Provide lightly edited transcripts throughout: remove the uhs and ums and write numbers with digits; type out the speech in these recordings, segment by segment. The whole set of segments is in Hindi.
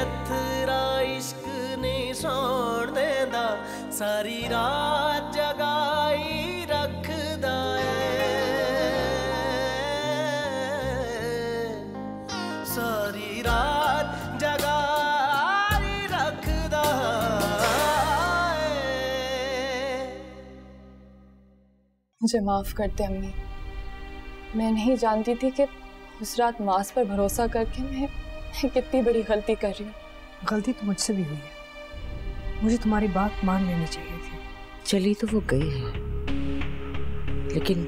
अथरा इश्क ने सौण देंदा सारी रात जगाई रखदा सारी रात जगाई रखदा मुझे माफ करते अम्मी, मैं नहीं जानती थी कि उस रात मास पर भरोसा करके मैं कितनी बड़ी गलती कर रही हूँ। गलती तो मुझसे भी हुई है, मुझे तुम्हारी बात मान लेनी चाहिए थी। चली तो वो गई है, लेकिन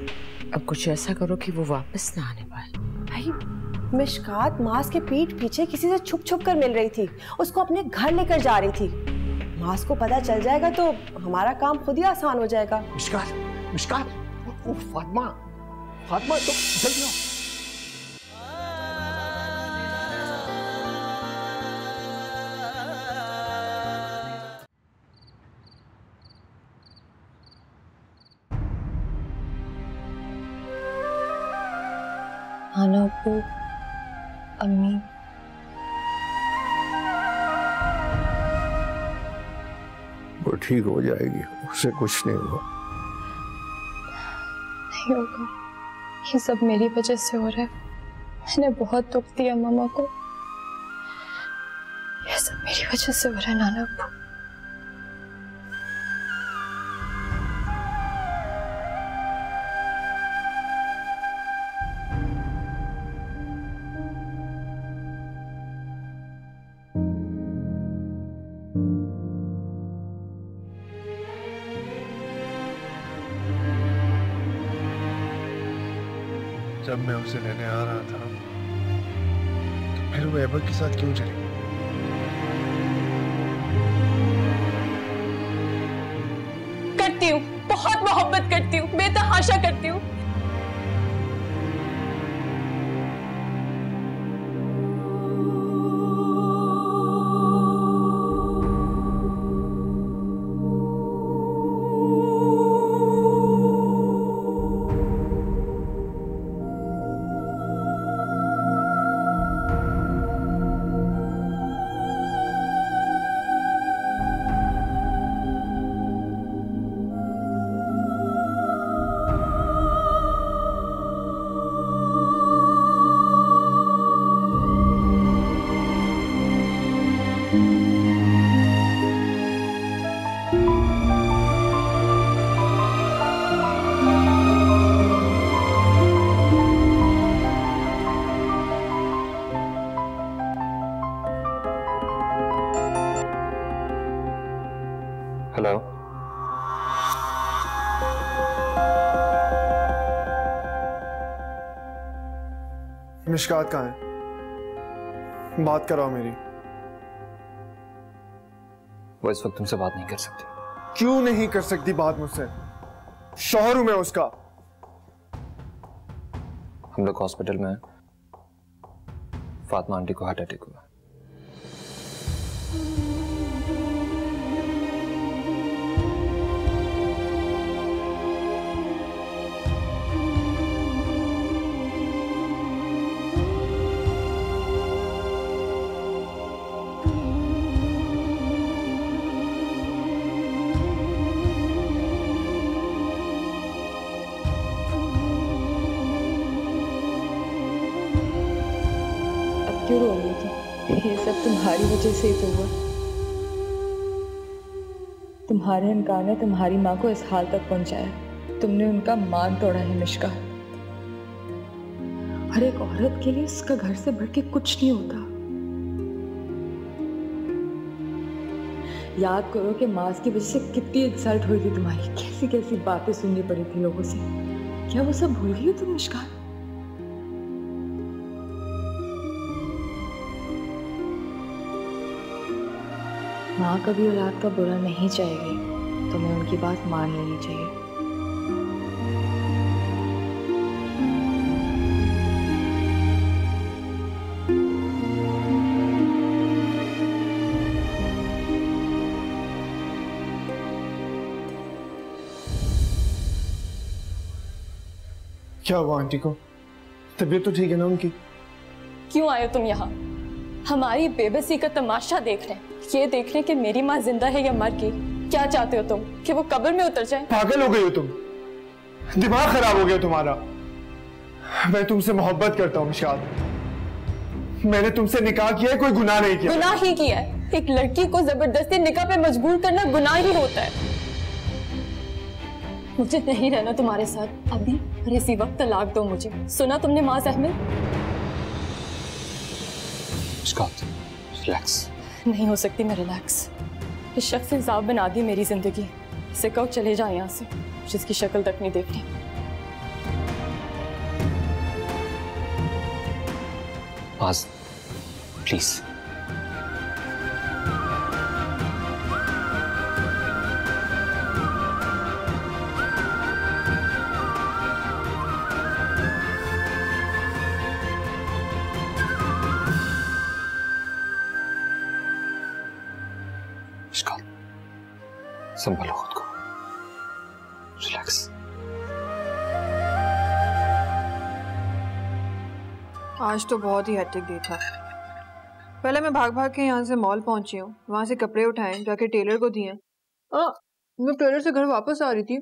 अब कुछ ऐसा करो कि वो वापस ना आने पाए। भाई मिशकात मास के पीठ पीछे किसी से छुप छुप कर मिल रही थी, उसको अपने घर लेकर जा रही थी। मास को पता चल जाएगा तो हमारा काम खुद ही आसान हो जाएगा। मिशकात, मिशकात, फातिमा, फातिमा तो जल्दी आओ। आना अब्बू, अम्मी, वो ठीक हो जाएगी, उससे कुछ नहीं होगा। नहीं होगा, ये सब मेरी वजह से हो रहा है। मैंने बहुत दुख दिया मामा को, ये सब मेरी वजह से हो रहा है नाना अब्बू। जब मैं उसे लेने आ रहा था तो फिर वो एबा के साथ क्यों चली? करती हूँ, बहुत मोहब्बत करती हूँ, बेतहाशा करती हूँ। हेलो, मिशकात कहाँ है? बात कराओ मेरी। वो इस वक्त तुमसे बात नहीं कर सकती। क्यों नहीं कर सकती बात मुझसे? शौहर हूं मैं उसका। हम लोग हॉस्पिटल में हैं। फातिमा आंटी को हार्ट अटैक हुआ। क्यों रो रही थी? ये सब तुम्हारी वजह से ही तो हुआ। तुम्हारे इनकार ने तुम्हारी माँ को इस हाल तक पहुंचाया। तुमने उनका मान तोड़ा है मिशका। हर एक औरत के लिए उसका घर से बढ़ के कुछ नहीं होता। याद करो कि मास की वजह से कितनी इंसल्ट हुई थी तुम्हारी, कैसी कैसी बातें सुननी पड़ी थी लोगों से। क्या वो सब भूल गई हो तुम मिशका? माँ कभी औलाद का बुरा नहीं चाहेगी, तुम्हें उनकी बात मान लेनी चाहिए। क्या हुआ आंटी को? तबीयत तो ठीक है ना उनकी? क्यों आए हो तुम यहाँ? हमारी बेबसी का तमाशा देख रहे हैं, ये देख रहे हैं कि मेरी माँ जिंदा है या मर गई। क्या चाहते हो तुम, कि वो कब्र में उतर जाए? पागल हो गई हो तुम, दिमाग खराब हो गया तुम्हारा। मैं तुमसे मोहब्बत करता हूँ मिशकात। मैंने तुमसे निकाह किया है, कोई गुनाह नहीं किया। गुनाह ही किया है। एक लड़की को जबरदस्ती निकाह पे मजबूर करना गुनाह ही होता है। मुझे नहीं रहना तुम्हारे साथ अभी और इसी वक्त तलाक दो मुझे। सुना तुमने माज अहमद? रिलैक्स। नहीं हो सकती मैं रिलैक्स। इस शख्स ने हिसाब बना दी मेरी जिंदगी। इसे कहो चले जाए यहाँ से, जिसकी शक्ल तक नहीं देखनी। माज प्लीज। संभालो खुद को, रिलैक्स। आज तो बहुत ही हेक्टिक डे था। पहले मैं भाग भाग के यहाँ से मॉल पहुंची हूँ, वहां से कपड़े उठाए, जाके टेलर को दिए। मैं टेलर से घर वापस आ रही थी,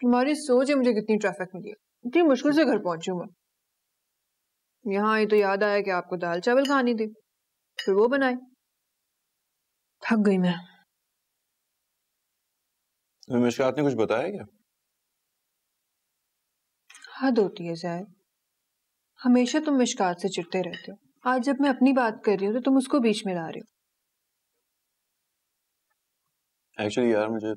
तुम्हारी सोच है मुझे कितनी ट्रैफिक मिली, इतनी मुश्किल से घर पहुंची हूँ मैं। यहाँ आई तो याद आया कि आपको दाल चावल खानी थी, फिर वो बनाई। थक गई मैं। मिशकात ने कुछ बताया क्या? हद होती है ज़ाहिद, हमेशा तुम मिशकात से चिढ़ते रहते हो। आज जब मैं अपनी बात कर रही हूँ तो तुम उसको बीच में ला रहे हो। एक्चुअली यार मुझे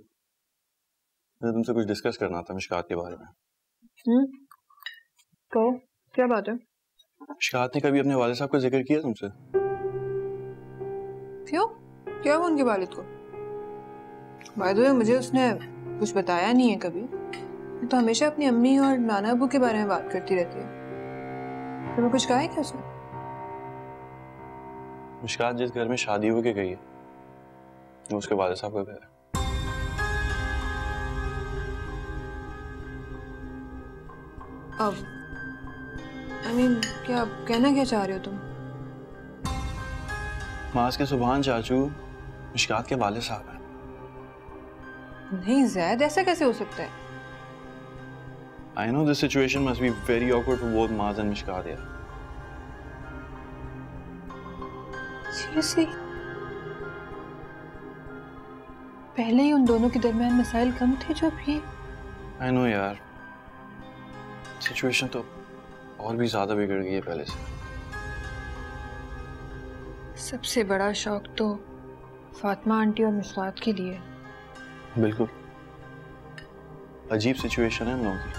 तुमसे कुछ डिस्कस करना था मिशकात के बारे में। कहो क्या बात है? मिशकात ने कभी अपने वालिद साहब का जिक्र किया तुमसे? क्यों, क्या हुआ उनके वालिद को? बाय द वे मुझे उसने कुछ बताया नहीं है कभी। तो हमेशा अपनी अम्मी और नाना अबू के बारे में बात करती रहती है। तुम्हें कुछ कहा है क्या उसने? मिशकात जिस घर में शादी होके गई है वो उसके वालिद साहब का घर है। अब क्या कहना क्या चाह रहे हो तुम? मास के सुभान चाचू मिशकात के वालिद साहब हैं। नहीं ज़ैद, ऐसा कैसे हो सकता है? I know this situation must be very awkward for both Maz and Mishkat here. Seriously? पहले ही उन दोनों के दरमियान मसाइल कम थे जो अब ये? I know यार, सिचुएशन तो और भी ज्यादा बिगड़ गई है पहले से। सबसे बड़ा शौक तो फातिमा आंटी और मिशकात के लिए। बिल्कुल, अजीब सिचुएशन है हम लोगों की।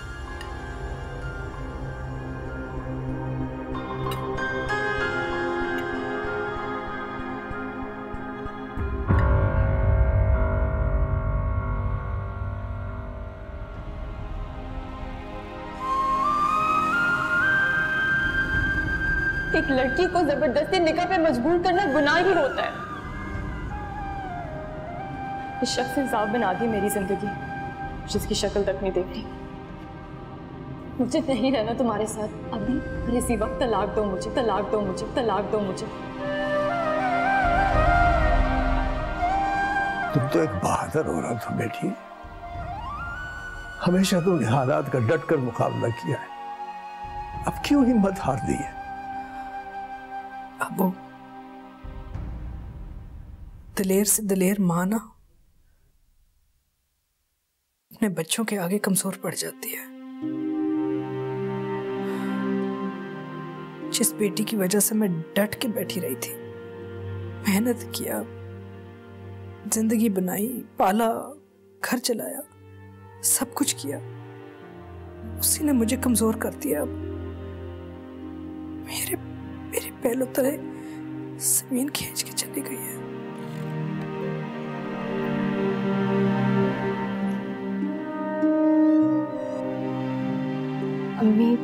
एक लड़की को जबरदस्ती निकाह पे मजबूर करना गुनाह ही होता है। इस शख्स ने हिसाब बना दी मेरी जिंदगी, जिसकी शक्ल तक नहीं देखनी। मुझे नहीं रहना तुम्हारे साथ अभी और इसी वक्त। तलाक दो मुझे, तलाक दो मुझे, तलाक दो मुझे। तुम तो एक बहादुर औरत हो बेटी, हमेशा तुमने हालात का डट कर मुकाबला किया है, अब क्यों हिम्मत हार दी है? अब वो दिलेर से दिलेर मां ना अपने बच्चों के आगे कमजोर पड़ जाती है। जिस बेटी की वजह से मैं डट के बैठी रही थी, मेहनत किया, जिंदगी बनाई, पाला, घर चलाया, सब कुछ किया, उसी ने मुझे कमजोर कर दिया। अब मेरे पहलों तले जमीन खींच के चली गई है। अम्मी,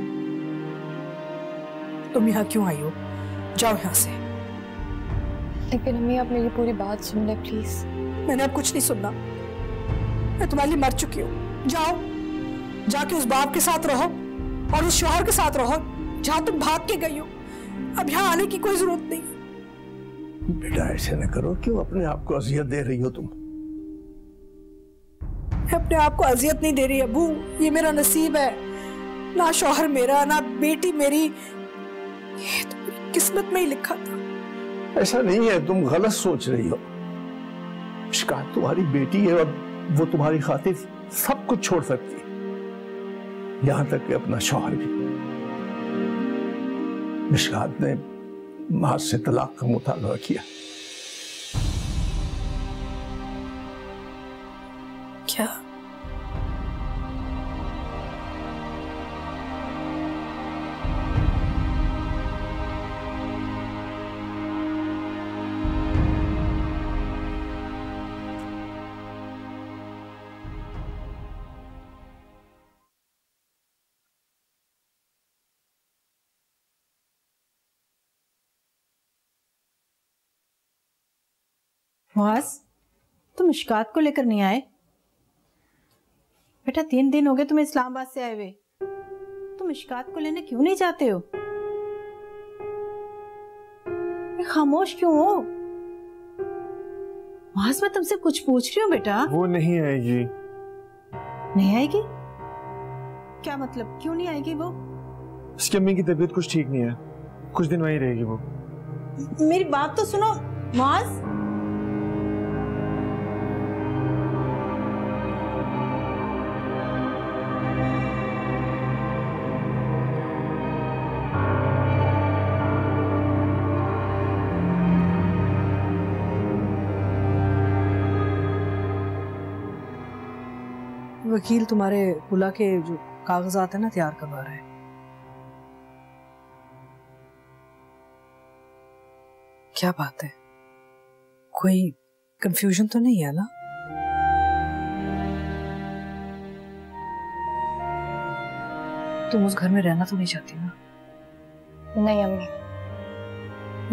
तुम यहाँ क्यों आई हो? जाओ यहाँ से। लेकिन अम्मी आप मेरी पूरी बात सुन ले प्लीज। मैंने अब कुछ नहीं सुनना, मैं तुम्हारे लिए मर चुकी हूँ। जाओ, जाके उस बाप के साथ रहो और उस शौहर के साथ रहो जहाँ तुम भाग के गई हो। अब यहाँ आने की कोई जरूरत नहीं। बेटा ऐसे न करो, क्यों अपने आप को अजियत दे रही हो तुम? मैं अपने आप को अजियत नहीं दे रही अबू, ये मेरा नसीब है। ना शौहर मेरा, ना बेटी मेरी, ये तो मेरी किस्मत में ही लिखा था। ऐसा नहीं है, तुम गलत सोच रही हो। मिशकात तुम्हारी बेटी है और वो तुम्हारी खातिर सब कुछ छोड़ सकती है, यहां तक कि अपना शौहर भी। मिशकात ने माज से तलाक का मुतालबा किया। क्या? मुआज, तुम मिशकात को लेकर नहीं आए? बेटा 3 दिन हो गए तुम्हें इस्लामाबाद से आए हुए, तुम मिशकात को लेने क्यों नहीं जाते हो? खामोश क्यों हो? मुआज, मैं तुमसे कुछ पूछ रही हूँ बेटा। वो नहीं आएगी। नहीं आएगी? क्या मतलब, क्यों नहीं आएगी वो? उसकी अम्मी की तबीयत कुछ ठीक नहीं है, कुछ दिन वहीं रहेगी वो। मेरी बात तो सुनो मुआज। वकील तुम्हारे बुला के जो कागजात है ना तैयार करवा रहे हैं। क्या बात है, कोई कंफ्यूजन तो नहीं है ना? तुम उस घर में रहना तो नहीं चाहती ना? नहीं अम्मी।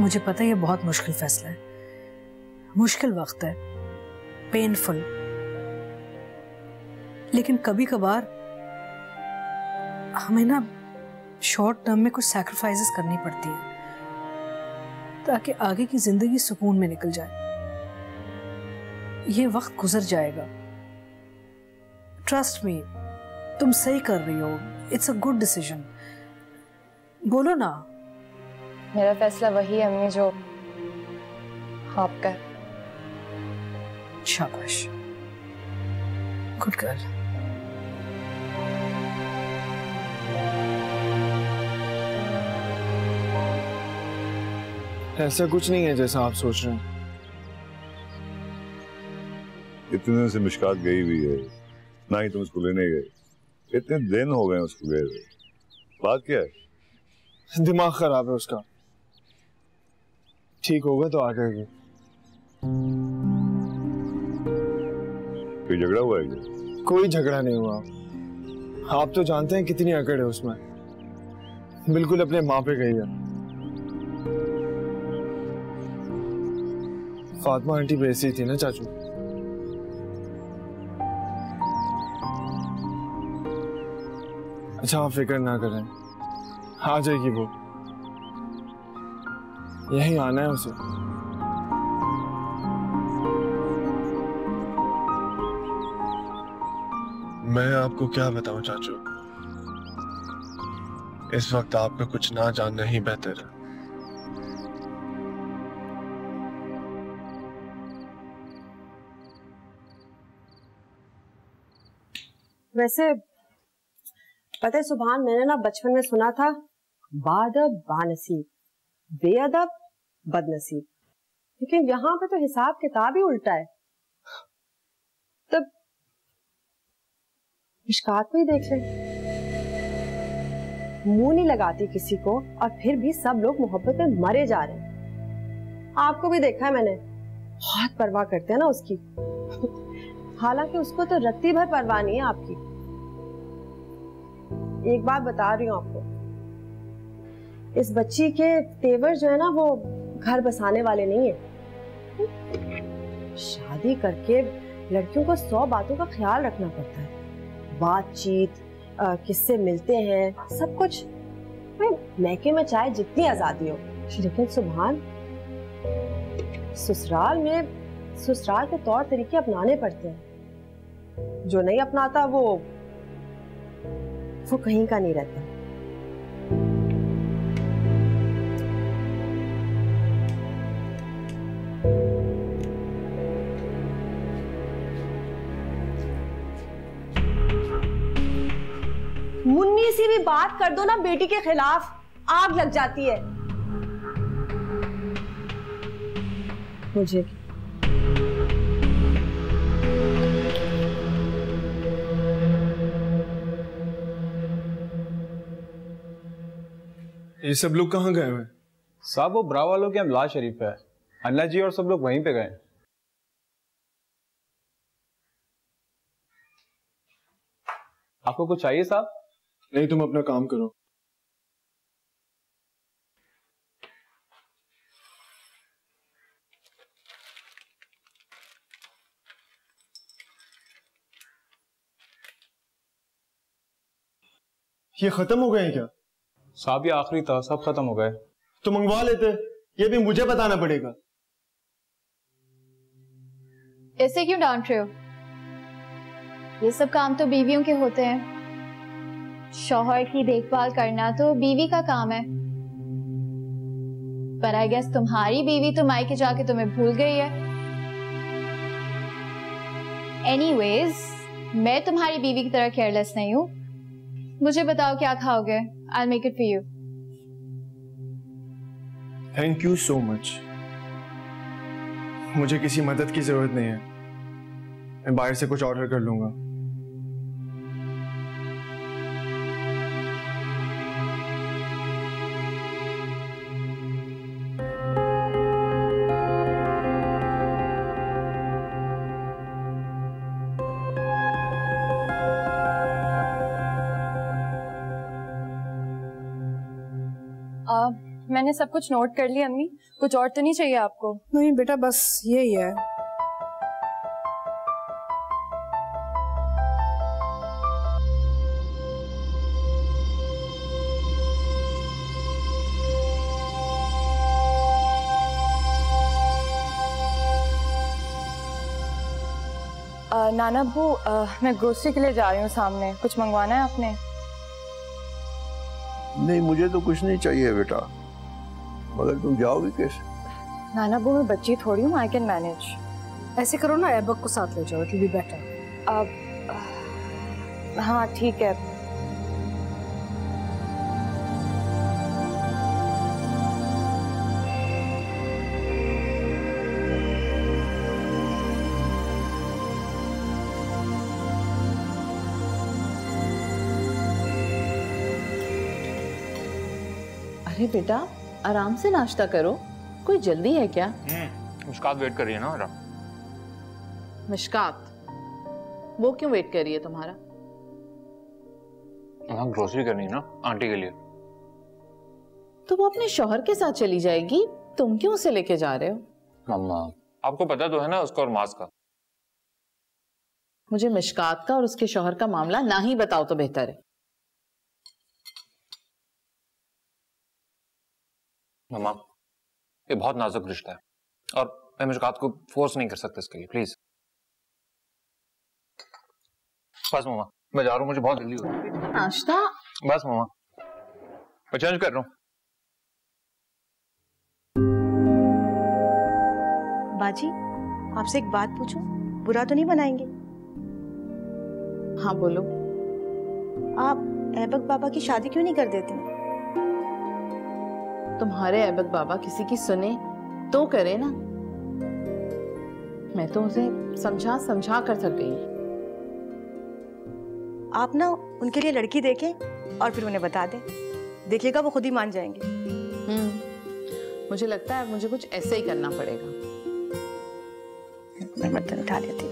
मुझे पता है ये बहुत मुश्किल फैसला है, मुश्किल वक्त है, पेनफुल, लेकिन कभी कभार हमें ना शॉर्ट टर्म में कुछ सैक्रिफाइसेस करनी पड़ती है ताकि आगे की जिंदगी सुकून में निकल जाए। ये वक्त गुजर जाएगा, ट्रस्ट मी, तुम सही कर रही हो, इट्स अ गुड डिसीजन। बोलो ना। मेरा फैसला वही है अम्मी जो आपका है। शाबाश, गुड गर्ल। ऐसा कुछ नहीं है जैसा आप सोच रहे हैं। इतने दिन से मिशकात गई हुई है, ना ही तुम उसको लेने गए। इतने दिन हो गए उसको गए हुए, बात क्या है? दिमाग खराब है उसका, ठीक होगा तो आ जाएगी। कोई झगड़ा हुआ है क्या? कोई झगड़ा नहीं हुआ, आप तो जानते हैं कितनी अकड़ है उसमें, बिल्कुल अपने माँ पे गई है। फातिमा आंटी वैसी थी ना चाचू। अच्छा आप फिक्र ना करें, आ जाएगी वो, यहीं आना है उसे। मैं आपको क्या बताऊं चाचू, इस वक्त आपका कुछ ना जानना ही बेहतर है। वैसे पता है सुभान, मैंने ना बचपन में सुना था, बादब बानसीब, बेअदब बदनसीब, लेकिन यहाँ पे तो हिसाब किताब ही उल्टा है। तब मिशकात को ही देख ले, मुंह नहीं लगाती किसी को और फिर भी सब लोग मोहब्बत में मरे जा रहे हैं। आपको भी देखा है मैंने, बहुत परवाह करते हैं ना उसकी। हालांकि उसको तो रत्ती भर परवाह नहीं है आपकी। एक बात बता रही हूँ आपको, इस बच्ची के तेवर जो है ना वो घर बसाने वाले नहीं है। शादी करके लड़कियों को 100 बातों का ख्याल रखना पड़ता है, बातचीत, किससे मिलते हैं, सब कुछ। मैके में चाहे जितनी आजादी हो, लेकिन सुभान ससुराल के तौर तरीके अपनाने पड़ते हैं। जो नहीं अपनाता वो कहीं का नहीं रहता। मुन्नी सी भी बात कर दो ना बेटी के खिलाफ, आग लग जाती है मुझे। ये सब लोग कहाँ गए हुए? साहब वो ब्रा वालों के हम लाश शरीफ है, अन्ना जी और सब लोग वहीं पे गए। आपको कुछ चाहिए साहब? नहीं, तुम अपना काम करो। ये खत्म हो गए हैं क्या? साहब ये आखिरी था, सब खत्म हो गए। तो मंगवा लेते, ये भी मुझे बताना पड़ेगा। ऐसे क्यों डांट रहे हो? ये सब काम तो बीवियों के होते हैं। शौहर की देखभाल करना तो बीवी का काम है। पर आई गेस तुम्हारी बीवी तो मायके जाके तुम्हें भूल गई है। एनीवेज, मैं तुम्हारी बीवी की तरह केयरलेस नहीं हूँ। मुझे बताओ क्या खाओगे? I'll make it for you. Thank you so much. मुझे किसी मदद की जरूरत नहीं है, मैं बाहर से कुछ ऑर्डर कर लूंगा। मैंने सब कुछ नोट कर लिया अम्मी, कुछ और तो नहीं चाहिए आपको? नहीं बेटा, बस यही है। नाना अब्बू, मैं ग्रोसरी के लिए जा रही हूँ सामने, कुछ मंगवाना है आपने? नहीं, मुझे तो कुछ नहीं चाहिए बेटा, मगर तुम जाओगी कैसे? नाना अब्बू, मैं बच्ची थोड़ी हूँ, आई कैन मैनेज। ऐसे करो ना, ऐबक को साथ ले जाओ, इट विल बी बेटर। हाँ ठीक है। अरे बेटा, आराम से नाश्ता करो, कोई जल्दी है क्या? मुश्कात वेट कर रही है ना मेरा। मिशकात, वो क्यों वेट कर रही है तुम्हारा? हाँ, ग्रोसरी करनी है ना आंटी के लिए। तो वो अपने शौहर के साथ चली जाएगी, तुम क्यों उसे लेके जा रहे हो? मम्मा, आपको पता तो है ना उसका और मास का। मुझे मिशकात का और उसके शौहर का मामला ना ही बताओ तो बेहतर है। मम्मा, ये बहुत नाजुक रिश्ता है और मैं मिशकात को फोर्स नहीं कर सकता इसके लिए, प्लीज। बस मम्मा, मैं जा रहा हूँ, मुझे बहुत जल्दी हो रही है। नाश्ता? बस मम्मा, मैं चेंज कर रहा हूँ। बाजी, आपसे एक बात पूछूं? बुरा तो नहीं बनाएंगे? हाँ बोलो। आप ऐबक बाबा की शादी क्यों नहीं कर देते? तुम्हारे ऐबक बाबा किसी की सुने तो करे ना। मैं तो उसे समझा समझा कर थक गई। आप ना उनके लिए लड़की देखें और फिर उन्हें बता दें, देखिएगा वो खुद ही मान जाएंगे। मुझे लगता है मुझे कुछ ऐसे ही करना पड़ेगा। मैं बर्तन उठा लेती।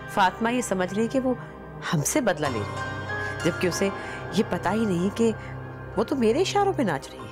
फातिमा ये समझ रही है कि वो हमसे बदला ले रही है, जबकि उसे ये पता ही नहीं कि वो तो मेरे इशारों पे नाच रही है।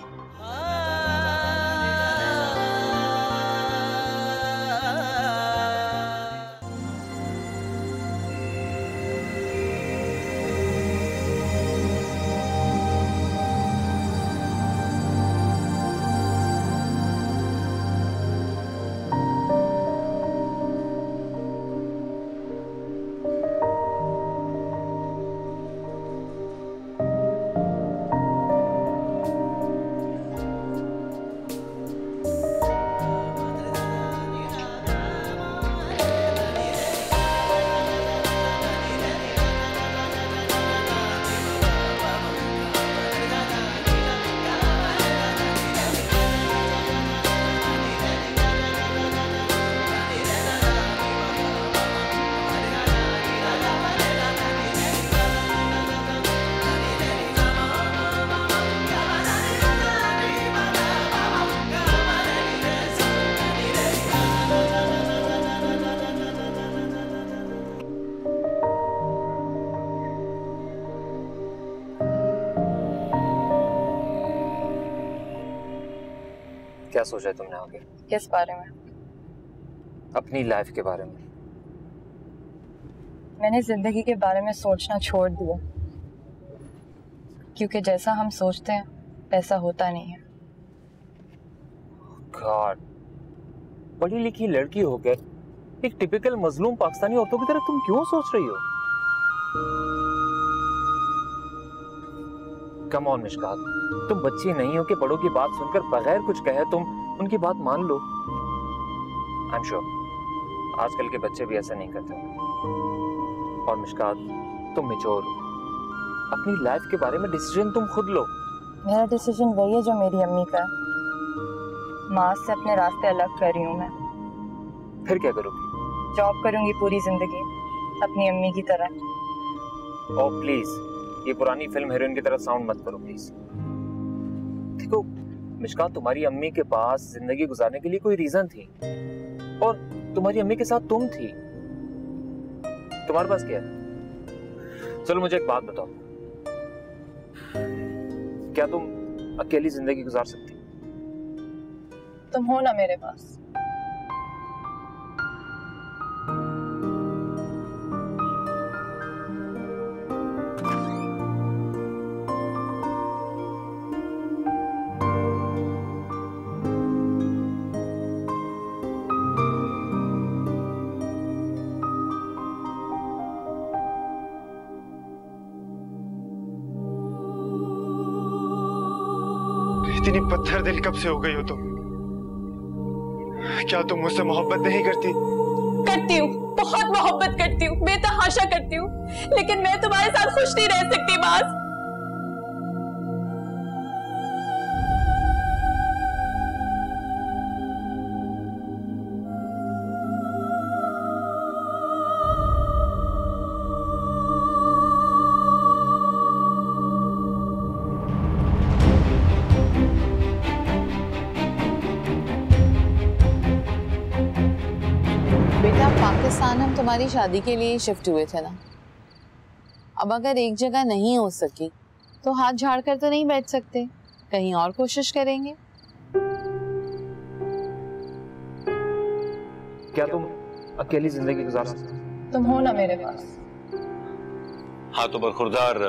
क्या सोचा है तुमने आगे? किस बारे में? अपनी लाइफ के बारे में। मैंने जिंदगी के बारे में सोचना छोड़ दिया, क्योंकि जैसा हम सोचते हैं वैसा होता नहीं है। गॉड, पढ़ी लिखी लड़की होकर एक टिपिकल मजलूम पाकिस्तानी औरतों की तरह तुम क्यों सोच रही हो? कम ऑन मिशकात, तुम बच्ची नहीं हो कि बड़ों की बात सुनकर बगैर कुछ कहे तुम उनकी बात मान लो। आई एम श्योर आजकल के बच्चे भी ऐसा नहीं करते। और मिशकात, तुम मैच्योर हो, अपनी लाइफ के बारे में डिसीजन तुम खुद लो। मेरा डिसीजन वही है जो मेरी अम्मी का। माँ से अपने रास्ते अलग कर रही हूँ मैं। फिर क्या करोगी? जॉब करूंगी पूरी जिंदगी अपनी अम्मी की तरह। ओ प्लीज, ये पुरानी फिल्म हीरोइन की तरह साउंड मत करो प्लीज। देखो मिशकात, तुम्हारी अम्मी के पास जिंदगी गुजारने के लिए कोई रीजन थी और तुम्हारी अम्मी के साथ तुम थी। तुम्हारे पास क्या है? चलो मुझे एक बात बताओ, क्या तुम अकेली जिंदगी गुजार सकती? तुम हो ना मेरे पास। इतनी पत्थर दिल कब से हो गई हो तुम? क्या तुम मुझसे मोहब्बत नहीं करती? करती हूँ, बहुत मोहब्बत करती हूँ, बेतहाशा करती हूँ, लेकिन मैं तुम्हारे साथ खुश नहीं रह सकती बाज। पाकिस्तान हम तुम्हारी शादी के लिए शिफ्ट हुए थे ना। अब अगर एक जगह नहीं हो सकी तो हाथ झाड़ कर तो नहीं बैठ सकते, कहीं और कोशिश करेंगे। क्या तुम अकेली जिंदगी गुजार सकते? तुम हो ना मेरे पास। हाँ तो बरखुरदार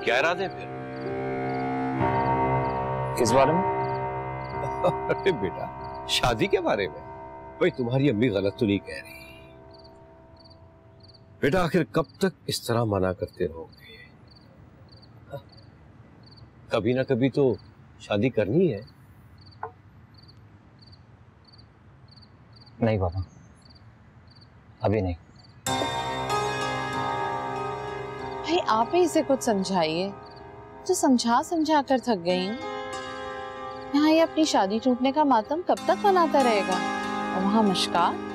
क्या इरादे फिर? किस बारे में? अरे बेटा, शादी के बारे में। भाई तुम्हारी अम्मी गलत तो नहीं कह रही बेटा, आखिर कब तक इस तरह मना करते रहोगे? कभी ना कभी तो शादी करनी है। नहीं बाबा, अभी नहीं। भाई आप ही इसे कुछ समझाइए, तो समझा समझा कर थक गई हूँ। यहाँ ये अपनी शादी टूटने का मातम कब तक मनाता रहेगा? और वहां मुश्कात,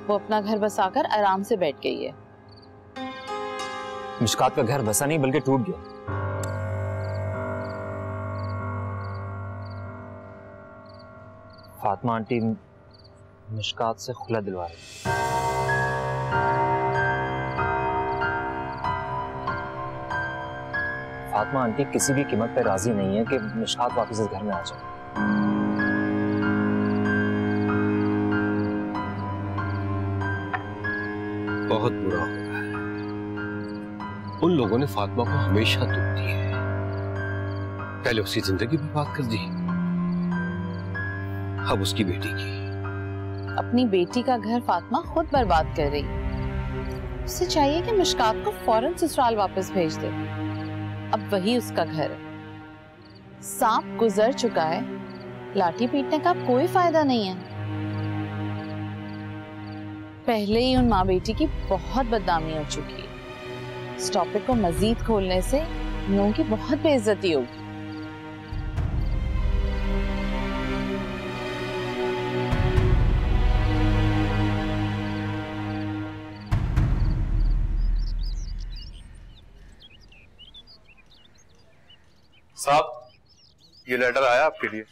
वो अपना घर बसाकर आराम से बैठ गई है। मुश्कात का घर बसा नहीं बल्कि टूट गया। फातिमा आंटी मुश्कात से खुला दिलवा रही। फातिमा आंटी किसी भी कीमत पर राजी नहीं है कि मुश्कात वापस इस घर में आ जाए। बहुत बुरा हो रहा है। उन लोगों ने फातिमा को हमेशा दुख दी है, पहले उसकी जिंदगी बर्बाद कर दी, अब उसकी बेटी की। अपनी बेटी का घर फातिमा खुद बर्बाद कर रही। उसे चाहिए कि मुश्कात को फौरन ससुराल वापस भेज दे। अब वही उसका घर है। सांप गुजर चुका है, लाठी पीटने का कोई फायदा नहीं है। पहले ही उन माँ बेटी की बहुत बदनामी हो चुकी है। इस टॉपिक को मजीद खोलने से उन लोगों की बहुत बेइज्जती होगी। साहब, ये लेटर आया आपके लिए।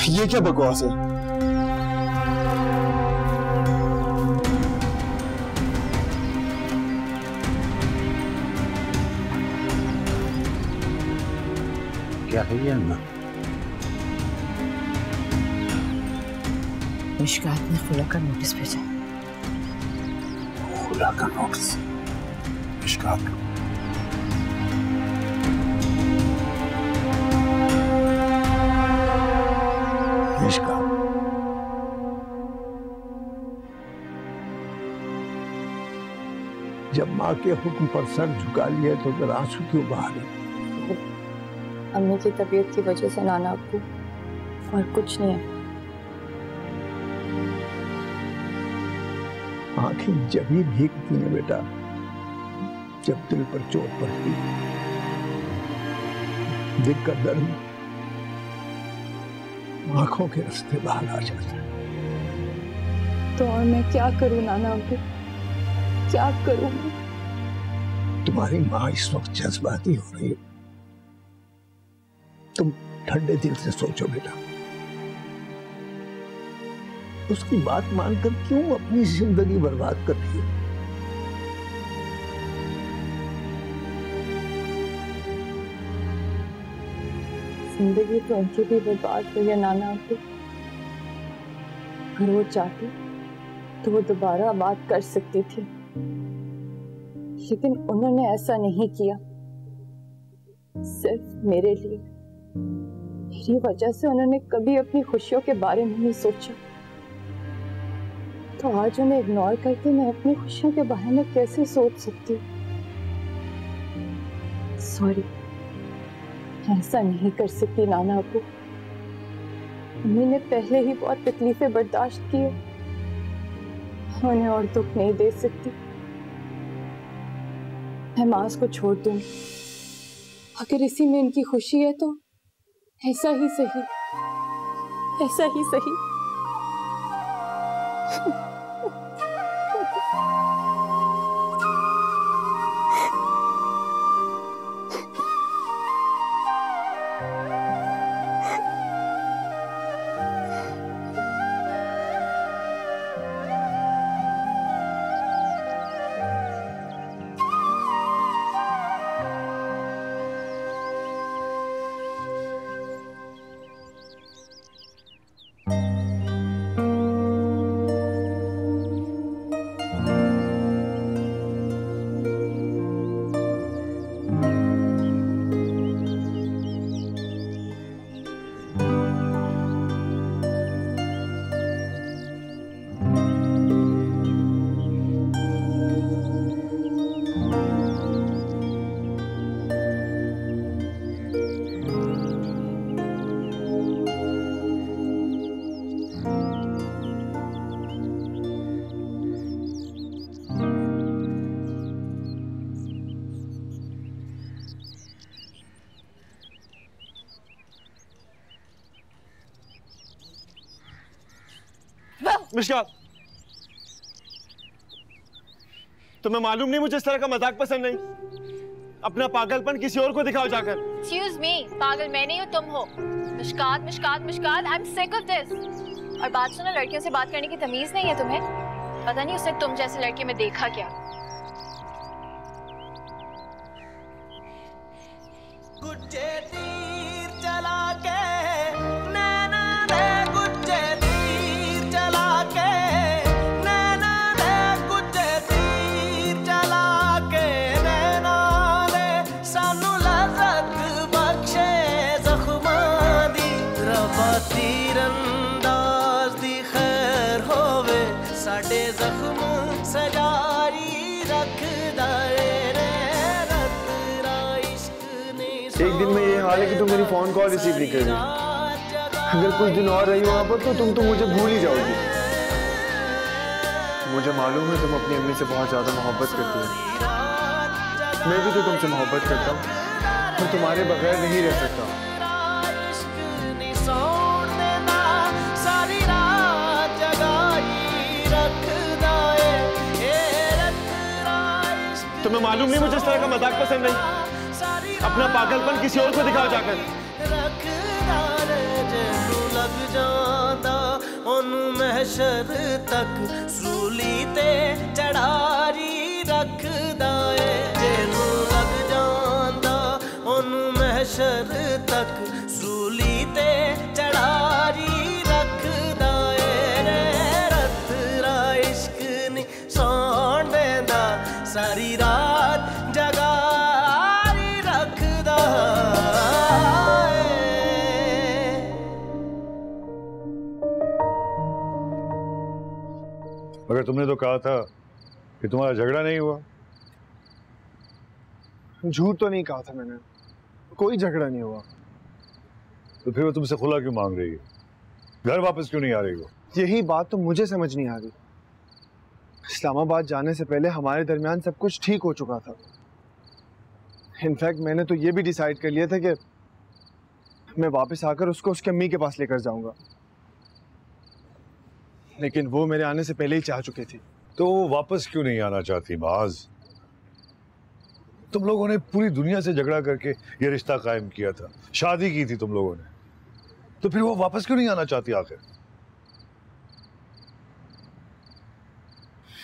ये क्या बकवास है? क्या है ये अन्ना? मिशकात ने खुला का नोटिस भेजा। खुला का नोटिस? मिशकात जब माँ के हुक्म पर सर झुका लिया तो फिर आंसू क्यों बहा रही? अम्मी की तबीयत की वजह से नाना अब्बू, और कुछ नहीं है। आंखें जब ही भीगती हैं बेटा जब दिल पर चोट पड़ती, दिल का दर्द आंखों के रास्ते बाहर आ जाता है। तो और मैं क्या करूं नाना अब्बू, क्या करूं? तुम्हारी माँ इस वक्त जज्बाती हो रही है, तुम ठंडे दिल से सोचो बेटा। उसकी बात मानकर क्यों अपनी जिंदगी बर्बाद कर रही हो? जिंदगी तो उनकी भी बर्बाद हुई है नाना अब्बू। अगर वो चाहती तो वो दोबारा बात कर सकती थी, लेकिन उन्होंने ऐसा नहीं किया। सिर्फ मेरे लिए, मेरी वजह से उन्होंने कभी अपनी खुशियों के बारे में नहीं सोचा। तो आज उन्हें इग्नोर करके मैं अपनी खुशियों के बारे में कैसे सोच सकती? सॉरी, ऐसा नहीं कर सकती नाना अब्बू। उन्होंने पहले ही बहुत तकलीफें बर्दाश्त की है, उन्हें और दुख नहीं दे सकती। मैं मास को छोड़ दूंगी, अगर इसी में इनकी खुशी है तो ऐसा ही सही, ऐसा ही सही। मिशकात, तुम्हें मालूम नहीं मुझे इस तरह का मजाक पसंद नहीं? अपना पागलपन किसी और को दिखाओ जाकर। Excuse me, पागल मैं नहीं हूँ, तुम हो। Mishkat Mishkat Mishkat, I'm sick of this। और बात सुनो, लड़कियों से बात करने की तमीज नहीं है तुम्हें? पता नहीं उसने तुम जैसे लड़के में देखा क्या। गुज्जे तीर चला के नैना रे, गुज्जे तीर चला के नैना रे, गुज्जे तीर चला के नैना रे, सानू लज़त बख्शे ज़ख्मां दी, रब्बा तीरंदाज दी खैर होवे, साडे ज़ख्म सजाई रखदा रे। एक दिन में ये हाल है कि तुम मेरी फोन कॉल रिसीव नहीं कर रही। अगर कुछ दिन और रही वहां पर तो तुम मुझे भूल ही जाओगी। मुझे मालूम है तुम अपनी अम्मी से बहुत ज्यादा मोहब्बत करती हो। मैं भी तो तुमसे मोहब्बत करता हूँ, मैं तुम्हारे बगैर नहीं रह सकता। तुम्हें मालूम नहीं मुझे इस तरह का मजाक पसंद नहीं? अपना पागलपन किसी और को दिखाओ जाकर। ਜਾਂਦਾ ਉਹਨੂੰ ਮਹਿਸ਼ਰ ਤੱਕ ਸੂਲੀ ਤੇ ਚੜਾਰੀ ਰੱਖਦਾ ਏ ਜਿਹਨੂੰ ਲੱਗ ਜਾਂਦਾ ਉਹਨੂੰ ਮਹਿਸ਼ਰ ਤੱਕ ਸੂਲੀ ਤੇ ਚੜਾਰੀ ਰੱਖਦਾ ਏ ਰੇ ਰੱਤਰਾ ਇਸ਼ਕ ਨੀ ਸੌਣ ਦੇਂਦਾ ਸਾਰੀ ਰਾਤ ਜਗਾਰੀ ਰੱਖਦਾ मगर तुमने तो कहा था कि तुम्हारा झगड़ा नहीं हुआ। झूठ तो नहीं कहा था मैंने, कोई झगड़ा नहीं हुआ। तो फिर वो तुमसे खुला क्यों मांग रही है? घर वापस क्यों नहीं आ रही हो? यही बात तो मुझे समझ नहीं आ रही। इस्लामाबाद जाने से पहले हमारे दरमियान सब कुछ ठीक हो चुका था। इनफैक्ट मैंने तो ये भी डिसाइड कर लिया था कि मैं वापस आकर उसको उसकी अम्मी के पास लेकर जाऊंगा, लेकिन वो मेरे आने से पहले ही चाह चुकी थी। तो वो वापस क्यों नहीं आना चाहती माज? तुम लोगों ने पूरी दुनिया से झगड़ा करके ये रिश्ता कायम किया था, शादी की थी तुम लोगों ने, तो फिर वो वापस क्यों नहीं आना चाहती आखिर?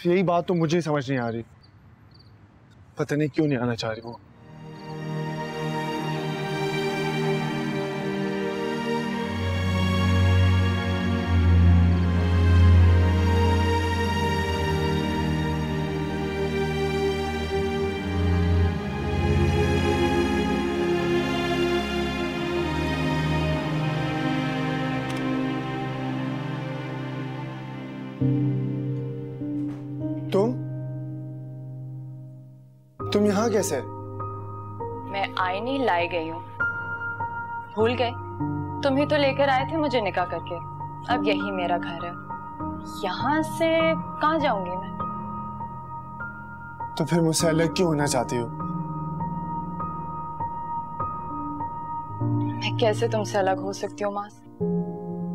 यही बात तो मुझे समझ नहीं आ रही, पता नहीं क्यों नहीं आना चाह रही वो। तुम यहाँ कैसे? मैं आईनी लाई गई हूँ। भूल गए? तुम ही तो लेकर आए थे मुझे निकाह करके। अब यही मेरा घर है। यहाँ से कहाँ जाऊंगी मैं? तो फिर मुझसे अलग क्यों होना चाहती हो? मैं कैसे तुमसे अलग हो सकती हूँ मास?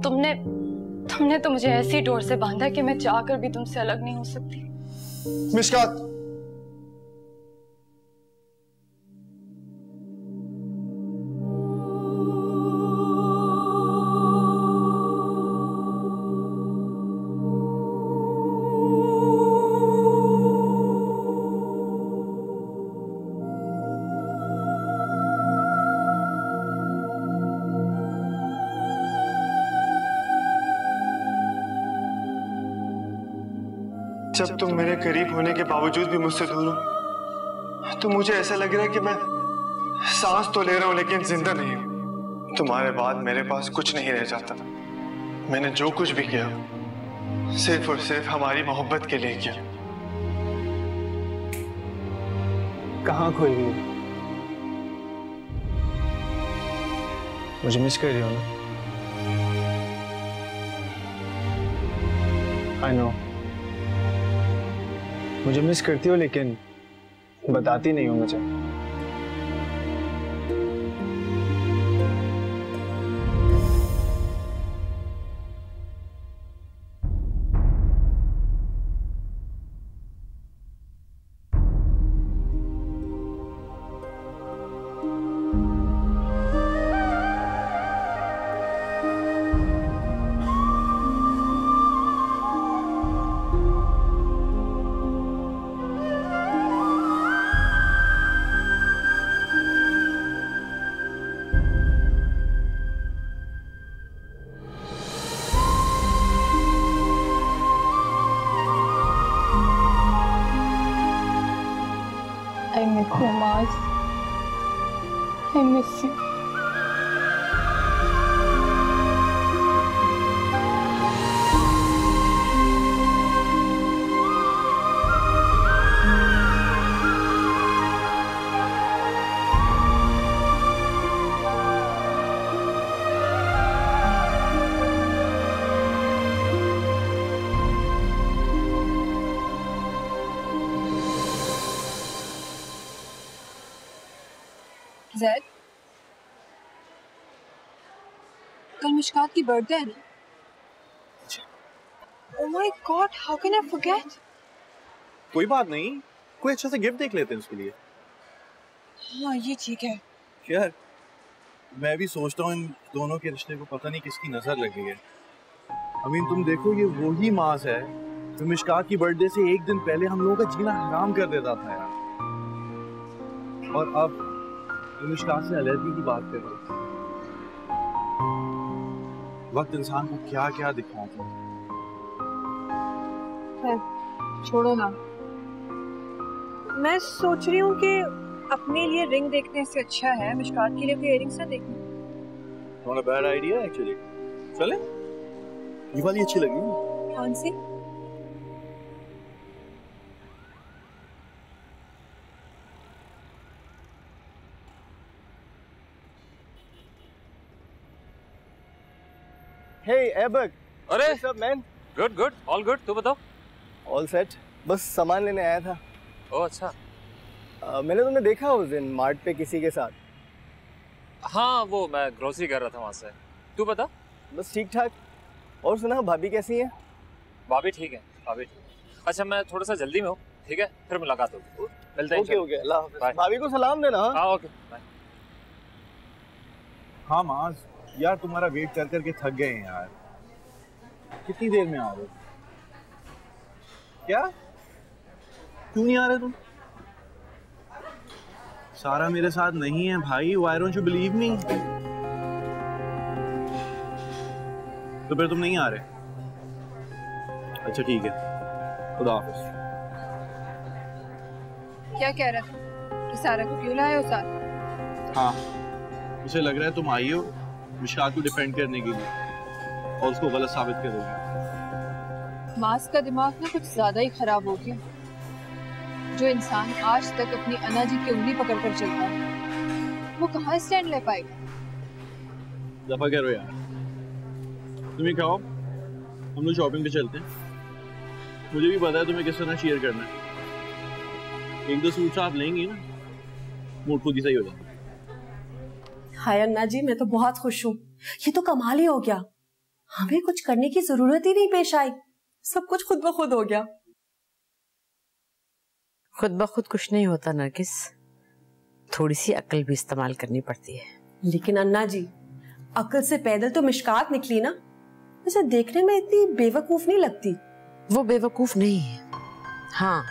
तुमने तो मुझे ऐसी डोर से बांधा कि मैं चाहकर भी तुमसे अलग नहीं हो सकती। मिशकात, जब तुम मेरे करीब होने के बावजूद भी मुझसे दूर हो तो मुझे ऐसा लग रहा है कि मैं सांस तो ले रहा हूं लेकिन जिंदा नहीं हूं। तुम्हारे बाद मेरे पास कुछ नहीं रह जाता। मैंने जो कुछ भी किया सिर्फ और सिर्फ हमारी मोहब्बत के लिए किया। कहाँ खोई हुई? मुझे मिस कर रही हो ना? आई नो मुझे मिस करती हो, लेकिन बताती नहीं हो मुझे। I miss you, Mars. I miss you. ज़ैद, कल मुश्कात की बर्थडे है ना? Oh my God, how can I forget? कोई बात नहीं, कोई अच्छा सा गिफ्ट देख लेते हैं उसके लिए। हाँ ये ठीक है। यार मैं भी सोचता हूँ इन दोनों के रिश्ते को पता नहीं किसकी नजर लगी है। अमीन तुम देखो ये वही मास है जो मिशकात की बर्थडे से एक दिन पहले हम लोगों का जीना हराम कर देता था यार। और अब मिशकात से अलर्जी की बात कर रहे थे। वक्त इंसान को क्या क्या दिखाता है। छोड़ो ना, मैं सोच रही हूँ कि अपने लिए रिंग देखने से अच्छा है मिशकात के लिए कोई इयररिंग्स ना देखना। Not a bad idea actually. चले? ये वाली अच्छी लगी। कौन सी? Hey, Aibak. अरे What's up, man? Good good all good. तू बताओ। ऑल सेट, बस सामान लेने आया था। ओह अच्छा। मैंने तुम्हें देखा उस दिन मार्ट पे किसी के साथ। हाँ वो मैं ग्रोसरी कर रहा था वहाँ से। तू बता। बस ठीक ठाक। और सुना भाभी कैसी है? भाभी ठीक है, भाभी ठीक है। अच्छा मैं थोड़ा सा जल्दी में हूँ, ठीक है फिर मुलाकात होगी। मिलते हैं। ओके ओके, अल्लाह हाफ़िज़। भाभी को सलाम देना। हाँ ओके बाय। हाँ माज यार तुम्हारा वेट कर करके थक गए हैं यार। कितनी देर में आ रहे हो? क्या? क्यों नहीं आ रहे तुम? सारा मेरे साथ नहीं है भाई। Why don't you believe me? तो फिर तुम नहीं आ रहे? अच्छा ठीक है, खुदा हाफिज़। क्या कह रहा था कि सारा को क्यों लाए हो साथ? हाँ उसे लग रहा है तुम आई हो मिशकात को डिफेंड करने के लिए और उसको गलत साबित करोगे। मास का दिमाग ना कुछ ज्यादा ही खराब हो गया। जो इंसान आज तक अपनी अन्ना जी की उंगली पकड़ कर चलता है वो कहाँ स्टैंड ले पाएगा? दफा करो यार। तुम्हें खाओ, हम लोग शॉपिंग पे चलते हैं। मुझे भी पता है तुम्हें किस तरह शेयर करना है। एक दो सूट्स आप लेंगी ना, मूड खुद ही सही हो जाएगा। हाय अन्ना जी, मैं तो बहुत खुश हूँ। ये तो कमाल ही हो गया। हमें कुछ करने की जरूरत ही नहीं पेश आई, सब कुछ खुद ब खुद हो गया। खुद ब खुद कुछ नहीं होता नरगिस, थोड़ी सी अक्ल भी इस्तेमाल करनी पड़ती है। लेकिन अन्ना जी, अक्ल से पैदल तो मिशकात निकली ना, उसे देखने में इतनी बेवकूफ नहीं लगती। वो बेवकूफ नहीं है, हाँ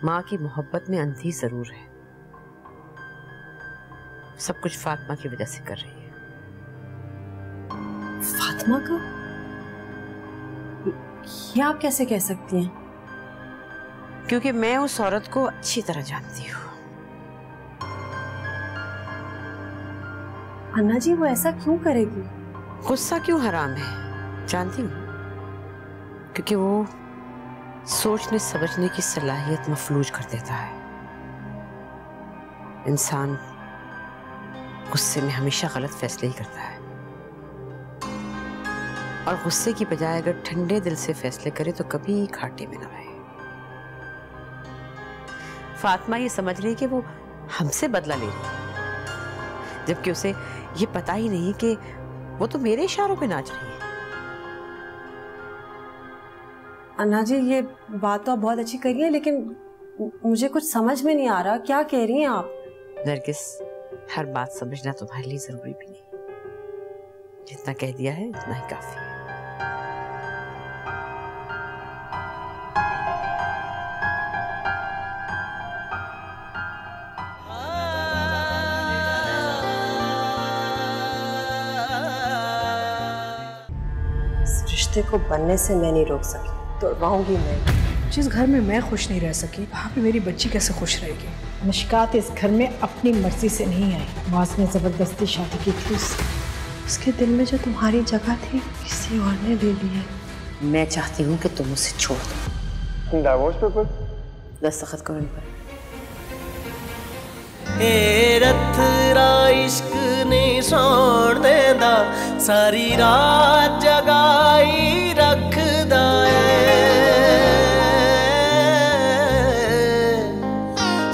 माँ की मोहब्बत में अंधी जरूर है। सब कुछ फातिमा की वजह से कर रही है। फातिमा का? ये आप कैसे कह सकती हैं? क्योंकि मैं उस औरत को अच्छी तरह जानती हूँ। अन्ना जी वो ऐसा क्यों करेगी? गुस्सा क्यों हराम है जानती हूँ, क्योंकि वो सोचने समझने की सलाहियत मफलूज कर देता है। इंसान गुस्से में हमेशा गलत फैसले ही करता है, और गुस्से की बजाय अगर ठंडे दिल से फैसले करे तो कभी घाटे में न रहे। फातिमा ये समझ रही कि वो हमसे बदला ले रही है, जबकि उसे ये पता ही नहीं कि वो तो मेरे इशारों पे नाच रही है। अन्ना जी ये बात तो आप बहुत अच्छी करी है, लेकिन मुझे कुछ समझ में नहीं आ रहा, क्या कह रही हैं आप? नरगिस, हर बात समझना तुम्हारे लिए जरूरी भी नहीं, जितना कह दिया है उतना ही काफी है। इस रिश्ते को बनने से मैं नहीं रोक सकी, तोड़वाऊंगी मैं। जिस घर में मैं खुश नहीं रह सकी, वहाँ पे मेरी बच्ची कैसे खुश रहेगी? मिशकात इस घर में अपनी मर्जी से नहीं आई, मास ने जबरदस्ती शादी की थी। उसके दिल में जो तुम्हारी जगह थी किसी और ने ले ली है। मैं चाहती हूँ कि तुम उसे छोड़ दो। डाइवोर्स पेपर दस्तखत करो इन पर। ए रथरा इश्क ने सोण देंदा, सारी रात जगाई रखदा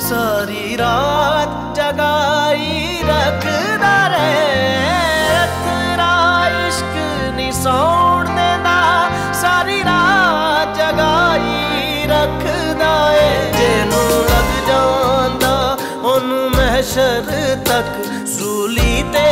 सारी रात जगाई रखदा रे। रथरा इश्क ने सोण देंदा, सारी रात जगाई रखदा है। जेनू लग जांदा ओनू महशर तक सूली ते